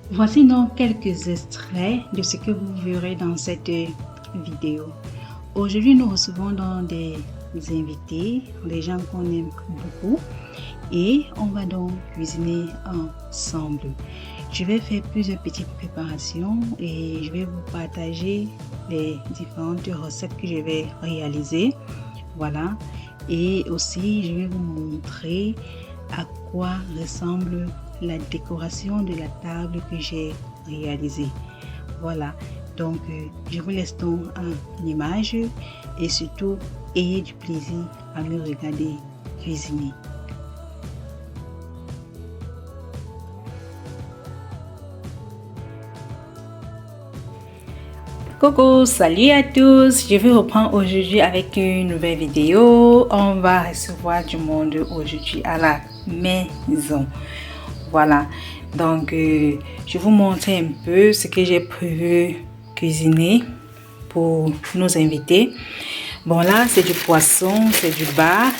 Voici donc quelques extraits de ce que vous verrez dans cette vidéo. Aujourd'hui, nous recevons donc des invités, des gens qu'on aime beaucoup et on va donc cuisiner ensemble. Je vais faire plusieurs petites préparations et je vais vous partager les différentes recettes que je vais réaliser. Voilà. Et aussi, je vais vous montrer à quoi ressemble la décoration de la table que j'ai réalisée. Voilà. Donc, je vous laisse donc en image et surtout, ayez du plaisir à me regarder cuisiner. Coucou, salut à tous, je vais reprendre aujourd'hui avec une nouvelle vidéo. On va recevoir du monde aujourd'hui à la maison. Voilà, donc je vous montre un peu ce que j'ai prévu cuisiner pour nos invités. Bon, là c'est du poisson, c'est du bar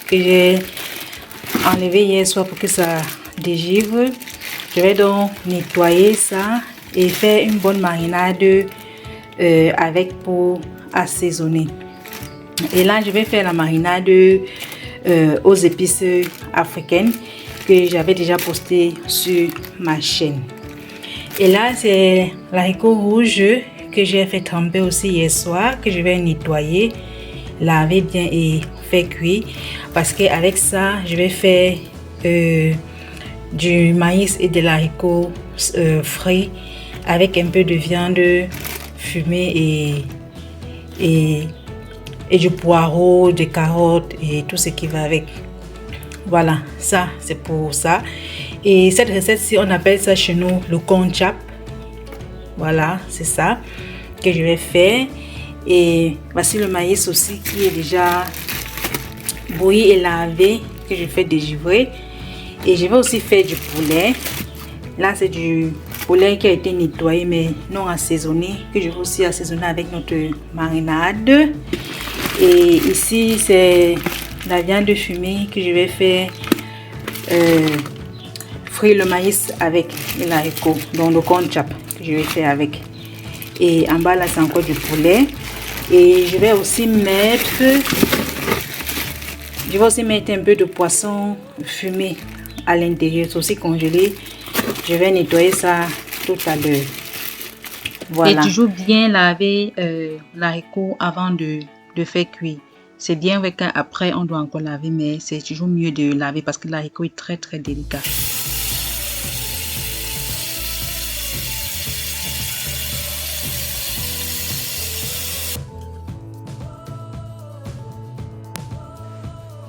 que j'ai enlevé hier soir pour que ça dégivre. Je vais donc nettoyer ça et faire une bonne marinade avec pour assaisonner. Et là je vais faire la marinade aux épices africaines que j'avais déjà posté sur ma chaîne. Et là c'est l'haricot rouge que j'ai fait tremper aussi hier soir, que je vais nettoyer, laver bien et faire cuire, parce que avec ça je vais faire du maïs et de l'haricot frit avec un peu de viande fumée et du poireau, des carottes et tout ce qui va avec. Voilà, ça c'est pour ça. Et cette recette-ci, on appelle ça chez nous le konchap. Voilà, c'est ça que je vais faire. Et voici le maïs aussi qui est déjà bouilli et lavé, que je fais dégivrer. Et je vais aussi faire du poulet. Là c'est du poulet qui a été nettoyé mais non assaisonné, que je vais aussi assaisonner avec notre marinade. Et ici c'est la viande fumée que je vais faire frire le maïs avec l'haricot, donc le konchap que je vais faire avec. Et en bas là c'est encore du poulet. Et je vais aussi mettre un peu de poisson fumé à l'intérieur, c'est aussi congelé. Je vais nettoyer ça tout à l'heure. Voilà. Et toujours bien laver l'haricot avant de faire cuire. C'est bien vrai qu'après on doit encore laver, mais c'est toujours mieux de laver parce que l'haricot est très très délicat.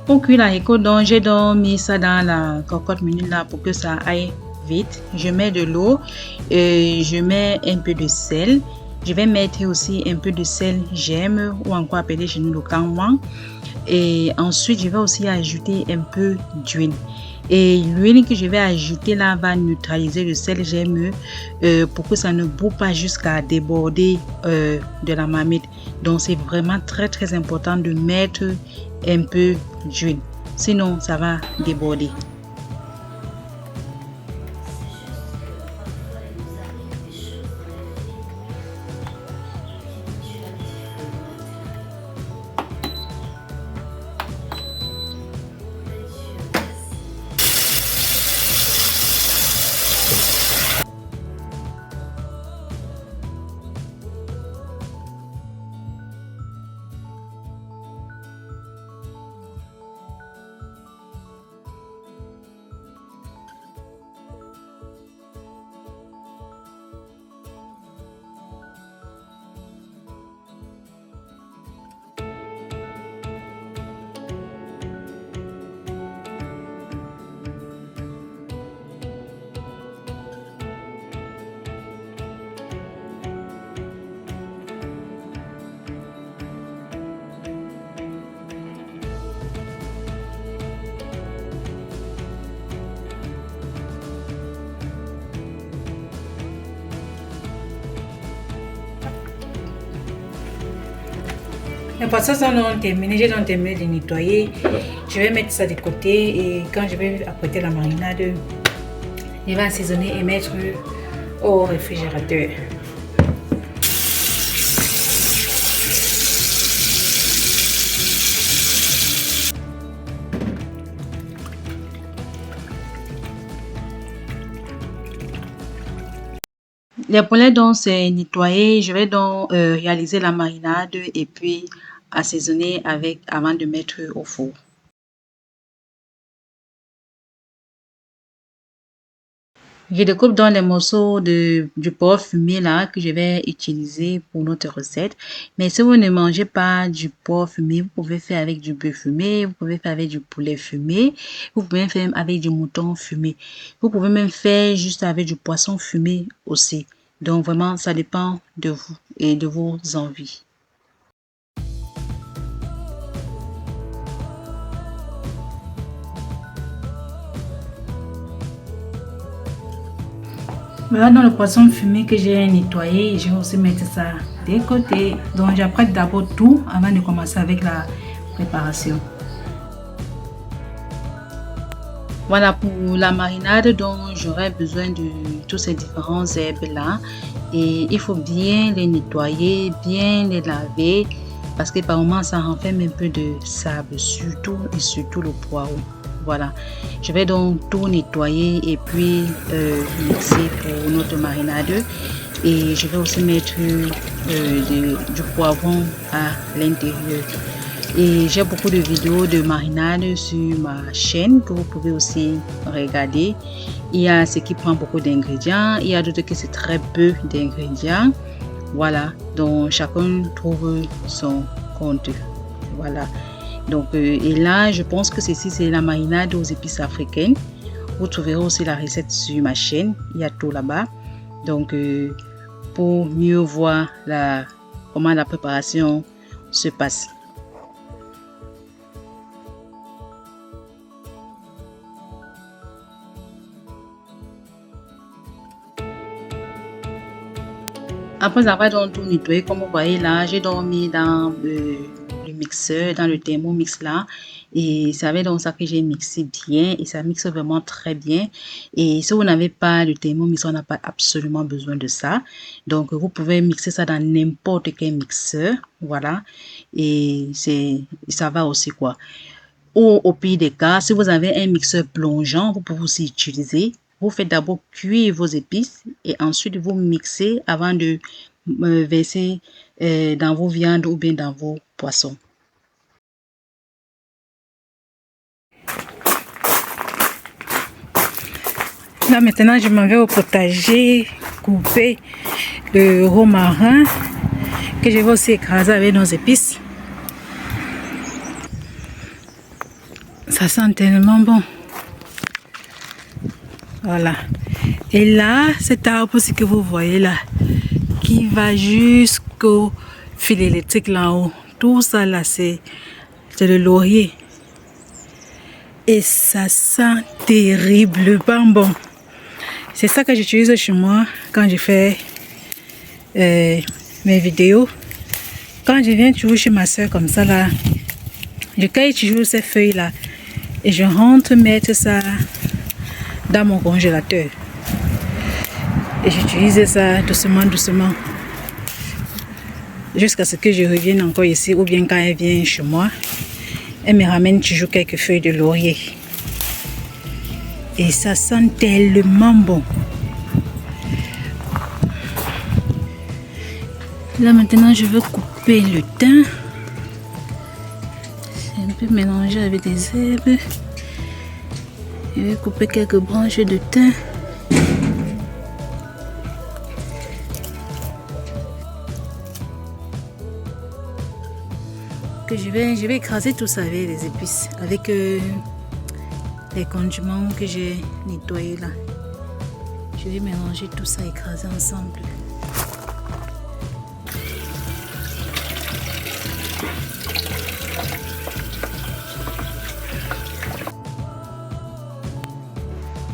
Pour cuire l'haricot, donc j'ai mis ça dans la cocotte minute là pour que ça aille vite. Je mets de l'eau et je mets un peu de sel. Je vais mettre aussi un peu de sel gemme ou encore appelé chez nous le kanwan. Et ensuite je vais aussi ajouter un peu d'huile. Et l'huile que je vais ajouter là va neutraliser le sel gemme pour que ça ne boue pas jusqu'à déborder de la marmite. Donc c'est vraiment très très important de mettre un peu d'huile, sinon ça va déborder. Les poissons sont donc terminés, j'ai donc terminé de nettoyer. Je vais mettre ça de côté et quand je vais apprêter la marinade, je vais assaisonner et mettre au réfrigérateur. Les poulets donc c'est nettoyé. Je vais donc réaliser la marinade et puis assaisonner avec avant de mettre au four. Je découpe dans les morceaux du porc fumé là que je vais utiliser pour notre recette. Mais si vous ne mangez pas du porc fumé, vous pouvez faire avec du bœuf fumé, vous pouvez faire avec du poulet fumé, vous pouvez faire avec du mouton fumé. Vous pouvez même faire juste avec du poisson fumé aussi. Donc vraiment, ça dépend de vous et de vos envies. Voilà dans le poisson fumé que j'ai nettoyé, je vais aussi mettre ça de côté. Donc j'apprête d'abord tout avant de commencer avec la préparation. Voilà pour la marinade dont j'aurai besoin de tous ces différents herbes là. Et il faut bien les nettoyer, bien les laver parce que par moments ça renferme un peu de sable, surtout le poireau. Voilà, je vais donc tout nettoyer et puis mixer pour notre marinade. Et je vais aussi mettre du poivron à l'intérieur. Et j'ai beaucoup de vidéos de marinade sur ma chaîne que vous pouvez aussi regarder. Il y a ce qui prend beaucoup d'ingrédients, il y a d'autres qui c'est très peu d'ingrédients. Voilà, donc chacun trouve son compte. Voilà. Donc, et là, je pense que ceci, c'est la marinade aux épices africaines. Vous trouverez aussi la recette sur ma chaîne. Il y a tout là-bas. Donc, pour mieux voir comment la préparation se passe. Après avoir donc tout nettoyé, comme vous voyez là, j'ai donc mis dans le mixeur, dans le Thermomix là, et c'est avec donc ça que j'ai mixé bien et ça mixe vraiment très bien. Et si vous n'avez pas le Thermomix, on n'a pas absolument besoin de ça. Donc vous pouvez mixer ça dans n'importe quel mixeur, voilà, et ça va aussi quoi. Ou au pire des cas, si vous avez un mixeur plongeant, vous pouvez aussi utiliser. Vous faites d'abord cuire vos épices et ensuite vous mixez avant de verser dans vos viandes ou bien dans vos poissons. Là maintenant, je m'en vais au potager couper le romarin que je vais aussi écraser avec nos épices. Ça sent tellement bon. Voilà. Et là, cet arbre aussi que vous voyez là, qui va jusqu'au fil électrique là-haut. Tout ça là, c'est le laurier. Et ça sent terriblement bon. C'est ça que j'utilise chez moi quand je fais mes vidéos. Quand je viens toujours chez ma soeur comme ça là, je cueille toujours ces feuilles là. Et je rentre mettre ça dans mon congélateur. Et j'utilise ça doucement, doucement. Jusqu'à ce que je revienne encore ici. Ou bien quand elle vient chez moi, elle me ramène toujours quelques feuilles de laurier. Et ça sent tellement bon. Là maintenant, je veux couper le thym. C'est un peu mélangé avec des herbes. Je vais couper quelques branches de thym. Que je vais écraser tout ça avec les épices, avec les condiments que j'ai nettoyés là. Je vais mélanger tout ça, écraser ensemble.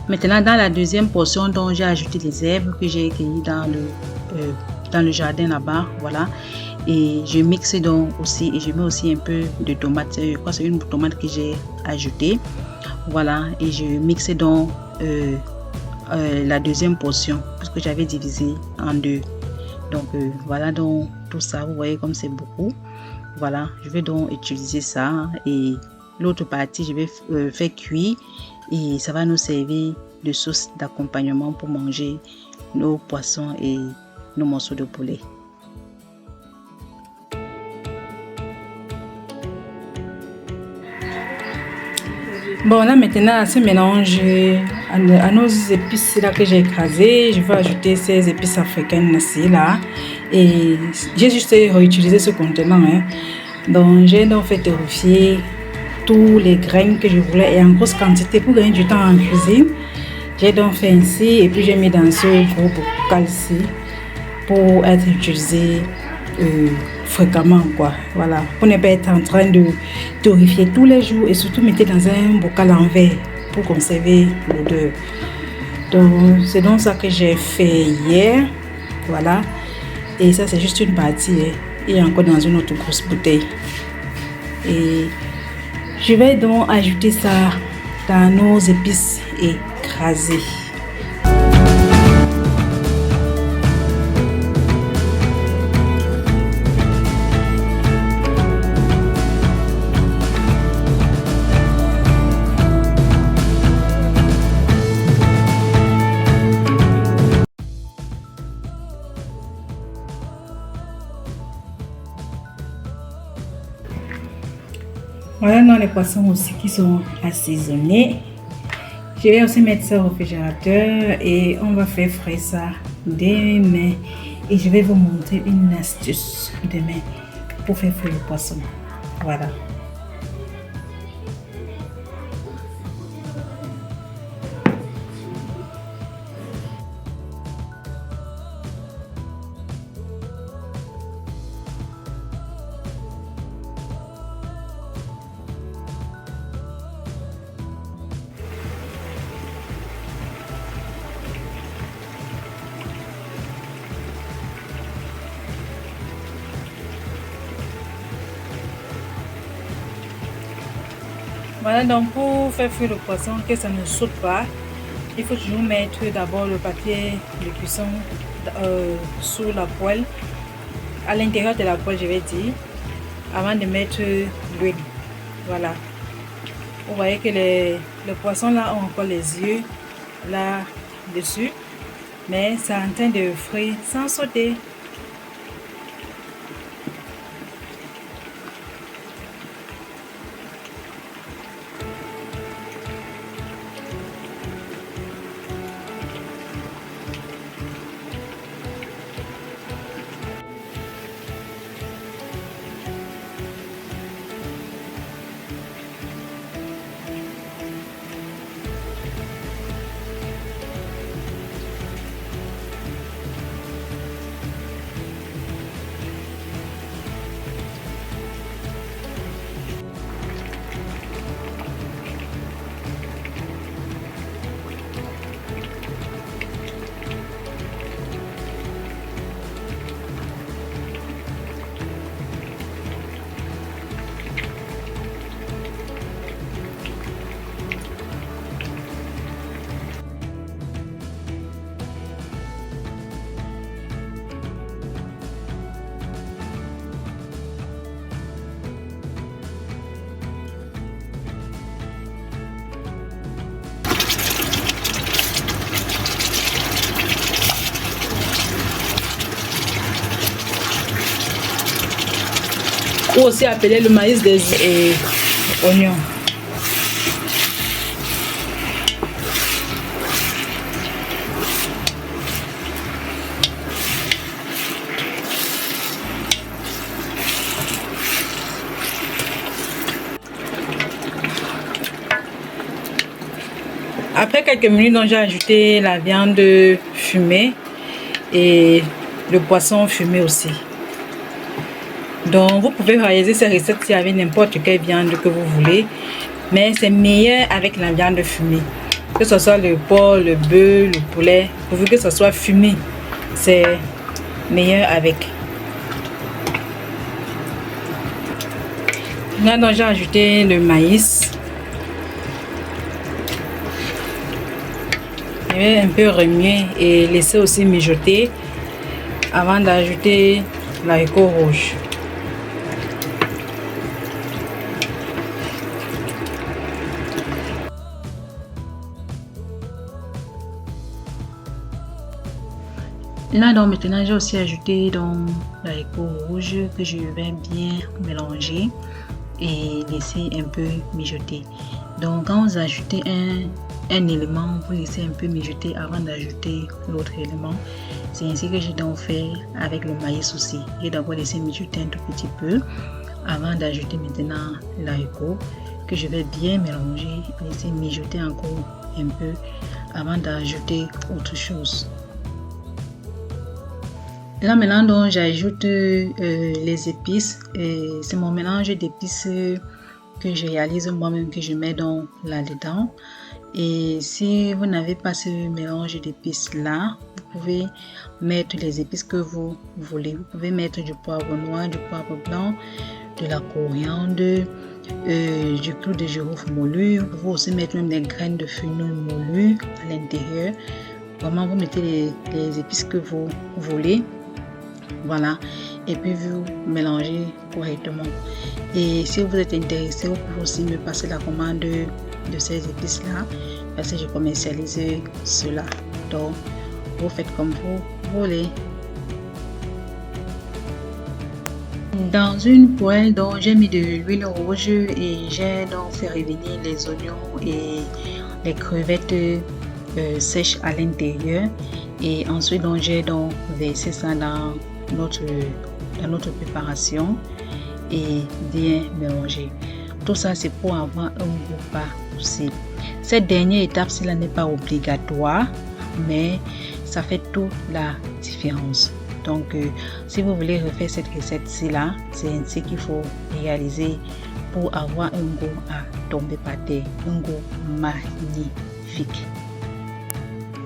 Maintenant, dans la deuxième portion, dont j'ai ajouté les herbes que j'ai cueillies dans le jardin là-bas, voilà. Et je mixe donc aussi, et je mets aussi un peu de tomate. Je crois que c'est une tomate que j'ai ajoutée, voilà. Et je mixe donc la deuxième portion parce que j'avais divisé en deux. Donc voilà, donc tout ça, vous voyez comme c'est beaucoup. Voilà, je vais donc utiliser ça et l'autre partie je vais faire cuire et ça va nous servir de sauce d'accompagnement pour manger nos poissons et nos morceaux de poulet. Bon, là maintenant, à ce mélange, à nos épices là que j'ai écrasées, je vais ajouter ces épices africaines ici là. Et j'ai juste réutilisé ce contenant. Donc, j'ai donc fait torréfier tous les graines que je voulais et en grosse quantité pour gagner du temps en cuisine. J'ai donc fait ainsi et puis j'ai mis dans ce gros bocal ici pour être utilisé fréquemment, quoi. Voilà, pour ne pas être en train de torréfier tous les jours et surtout mettez dans un bocal en verre pour conserver l'odeur. Donc c'est donc ça que j'ai fait hier. Voilà, et ça c'est juste une partie et encore dans une autre grosse bouteille. Et je vais donc ajouter ça dans nos épices écrasées. Voilà dans les poissons aussi qui sont assaisonnés. Je vais aussi mettre ça au réfrigérateur et on va faire frais ça demain. Et je vais vous montrer une astuce demain pour faire frire le poisson. Voilà. Voilà, donc pour faire frire le poisson, que ça ne saute pas, il faut toujours mettre d'abord le papier de cuisson sous la poêle, à l'intérieur de la poêle je vais dire, avant de mettre l'huile. Voilà. Vous voyez que les poissons là ont encore les yeux là dessus, mais c'est en train de frire sans sauter. Ou aussi appelé le maïs des oignons. Après quelques minutes, j'ai ajouté la viande fumée et le poisson fumé aussi. Donc vous pouvez réaliser ces recettes avec n'importe quelle viande que vous voulez, mais c'est meilleur avec la viande fumée, que ce soit le porc, le bœuf, le poulet, pourvu que ce soit fumé, c'est meilleur avec. Là donc j'ai ajouté le maïs. vais un peu remuer et laisser aussi mijoter avant d'ajouter l'haricot rouge. Là donc maintenant j'ai aussi ajouté donc l'haricot rouge que je vais bien mélanger et laisser un peu mijoter. Donc quand vous ajoutez un élément, vous laissez un peu mijoter avant d'ajouter l'autre élément. C'est ainsi que j'ai donc fait avec le maïs aussi. J'ai d'abord laissé mijoter un tout petit peu avant d'ajouter maintenant l'haricot que je vais bien mélanger, laisser mijoter encore un peu avant d'ajouter autre chose. Là maintenant donc j'ajoute les épices. C'est mon mélange d'épices que je réalise moi-même, que je mets donc là-dedans. Et si vous n'avez pas ce mélange d'épices là, vous pouvez mettre les épices que vous voulez. Vous pouvez mettre du poivre noir, du poivre blanc, de la coriandre, du clou de girofle moulu. Vous pouvez aussi mettre même des graines de fenouil moulu à l'intérieur. Vraiment, vous mettez les épices que vous voulez. Voilà, et puis vous mélangez correctement. Et si vous êtes intéressé, vous pouvez aussi me passer la commande de ces épices là, parce que je commercialise cela. Donc vous faites comme vous voulez. Dans une poêle, donc j'ai mis de l'huile rouge et j'ai donc fait revenir les oignons et les crevettes sèches à l'intérieur. Et ensuite donc j'ai donc versé ça dans notre préparation et bien mélanger. Tout ça c'est pour avoir un goût parfait. Cette dernière étape, cela n'est pas obligatoire, mais ça fait toute la différence. Donc si vous voulez refaire cette recette là, c'est ainsi qu'il faut réaliser pour avoir un goût à tomber par terre, un goût magnifique.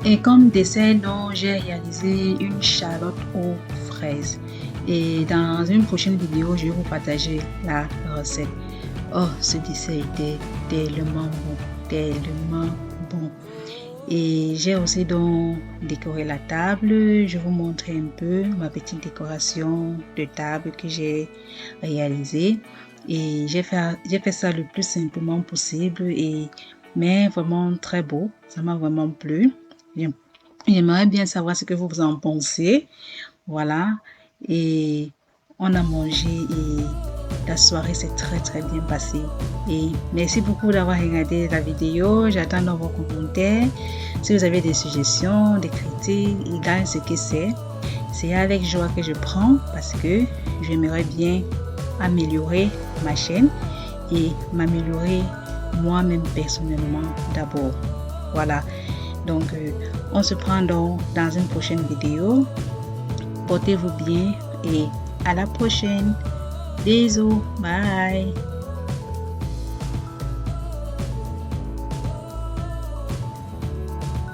Et comme dessert, donc j'ai réalisé une charlotte aux fraises. Et dans une prochaine vidéo, je vais vous partager la recette. Oh, ce dessert était tellement bon, tellement bon. Et j'ai aussi donc décoré la table. Je vais vous montrer un peu ma petite décoration de table que j'ai réalisée. Et j'ai fait ça le plus simplement possible, mais vraiment très beau. Ça m'a vraiment plu. J'aimerais bien savoir ce que vous en pensez. Voilà. Et on a mangé et la soirée s'est très bien passée. Et merci beaucoup d'avoir regardé la vidéo. J'attends dans vos commentaires. Si vous avez des suggestions, des critiques, égal ce que c'est avec joie que je prends, parce que j'aimerais bien améliorer ma chaîne et m'améliorer moi-même personnellement d'abord. Voilà. Donc, on se prend donc dans une prochaine vidéo. Portez-vous bien et à la prochaine. Bisous. Bye.